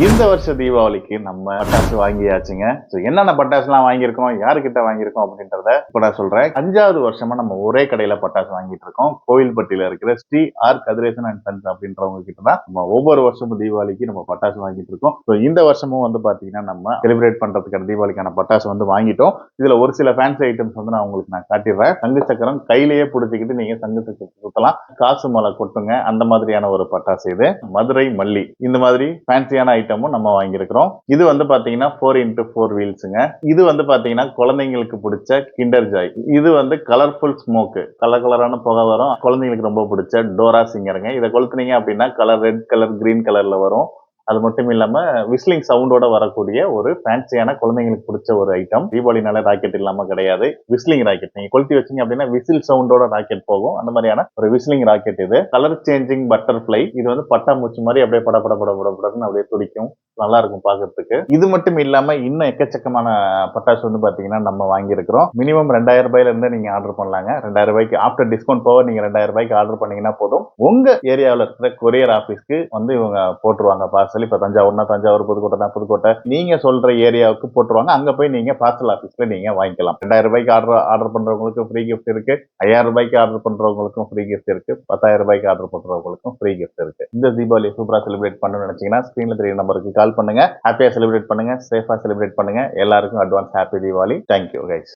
இந்த வருஷ தீபாவளிக்கு நம்ம பட்டாசு வாங்கியாச்சுங்க. என்னென்ன பட்டாசுலாம் வாங்கியிருக்கோம், யாருக்கிட்ட வாங்கியிருக்கோம் அப்படின்றத இப்ப நான் சொல்றேன். 5வது வருஷமா நம்ம ஒரே கடையில பட்டாசு வாங்கிட்டு இருக்கோம். கோவில்பட்டியில இருக்கிற Sri R Kathiresan and Sons அப்படின்றவங்க கிட்ட தான் நம்ம ஒவ்வொரு வருஷமும் தீபாவளிக்கு நம்ம பட்டாசு வாங்கிட்டு இருக்கோம். இந்த வருஷமும் வந்து பாத்தீங்கன்னா நம்ம செலிப்ரேட் பண்றதுக்கான தீபாவளிக்கான பட்டாசு வந்து வாங்கிட்டோம். இதுல ஒரு சில ஃபேன்சி ஐட்டம்ஸ் வந்து நான் உங்களுக்கு காட்டிடுறேன். சங்கு சக்கரம் கையிலேயே பிடிச்சிக்கிட்டு நீங்க சங்கு சக்கரம் சுத்தலாம். காசு மலை கொட்டுங்க, அந்த மாதிரியான ஒரு பட்டாசு இது. மதுரை மல்லி இந்த மாதிரி ஃபேன்சியான ஐட்டமும் நம்ம வாங்கியிருக்கிறோம். இது வந்து பாத்தீங்கன்னா 4x4 வீல்ஸுங்க. இது வந்து பாத்தீங்கன்னா குழந்தைங்களுக்கு பிடிச்ச கிண்டர் ஜாய். இது வந்து கலர்ஃபுல் ஸ்மோக்கு, கலர் கலரான புகை வரும். குழந்தைங்களுக்கு ரொம்ப பிடிச்ச டோரா சிங்கருங்க. இதை கொளுத்துனீங்க அப்படின்னா கலர் ரெட் கலர் கிரீன் கலர்ல வரும். அது மட்டும் இல்லாம விஸ்லிங் சவுண்டோட வரக்கூடிய ஒரு ஃபேன்சியான குழந்தைங்களுக்கு பிடிச்ச ஒரு ஐட்டம். தீபாவளினால ராக்கெட் இல்லாம கிடையாது. விஸ்லிங் ராக்கெட் நீங்க கொளுத்தி வச்சீங்க அப்படின்னா விசில் சவுண்டோட ராக்கெட் போகும். அந்த மாதிரியான ஒரு விஸ்லிங் ராக்கெட் இது. Colour changing butterfly. இது வந்து பட்டாம்பூச்சி மாதிரி அப்படியே பட பட பட பட படன்னு அப்படியே துடிக்கும். நல்லா இருக்கும் பாக்குறதுக்கு. இது மட்டும் இல்லாம இன்னும் எக்கச்சக்கமான பட்டாசு வந்து பாத்தீங்கன்னா நம்ம வாங்கியிருக்கிறோம். மினிமம் 2000 ரூபாயில இருந்து நீங்க ஆர்டர் பண்ணலாங்க. 2000 ரூபாய்க்கு ஆஃப்டர் டிஸ்கவுண்ட் போக நீங்க 2000 ரூபாய்க்கு ஆர்டர் பண்ணீங்கன்னா போதும். உங்க ஏரியாவில் இருக்கிற கொரியர் ஆபீஸ்க்கு வந்து இவங்க போட்டுருவாங்க பார்சல். இப்ப தஞ்சாவூர்னா தஞ்சாவூர், புதுக்கோட்டைனா புதுக்கோட்டை, நீங்க சொல்ற ஏரியாவுக்கு போட்டுருவாங்க. அங்க போய் நீங்க பார்சல் ஆபீஸ்ல நீங்க வாங்கிக்கலாம். 2000 ரூபாய்க்கு ஆர்டர் பண்றவங்களுக்கு ஃப்ரீ கிஃப்ட் இருக்கு. 5000 ரூபாய்க்கு ஆர்டர் பண்றவங்களுக்கும் ஃப்ரீ கிஃப்ட் இருக்கு. 10000 ரூபாய்க்கு ஆர்டர் பண்றவங்களுக்கும் ஃப்ரீ கிஃப்ட் இருக்கு. இந்த தீபாவளி சூப்பரா செலிப்ரேட் பண்ணணும்னு நினைச்சீங்கன்னா ஸ்கிரீன்ல தெரிய நம்பருக்கு கால் பண்ணுங்க. ஹாப்பியா செலிப்ரேட் பண்ணுங்க, சேஃபா செலிப்ரேட் பண்ணுங்க. எல்லாருக்கும் advance happy Deepavali. Thank you guys.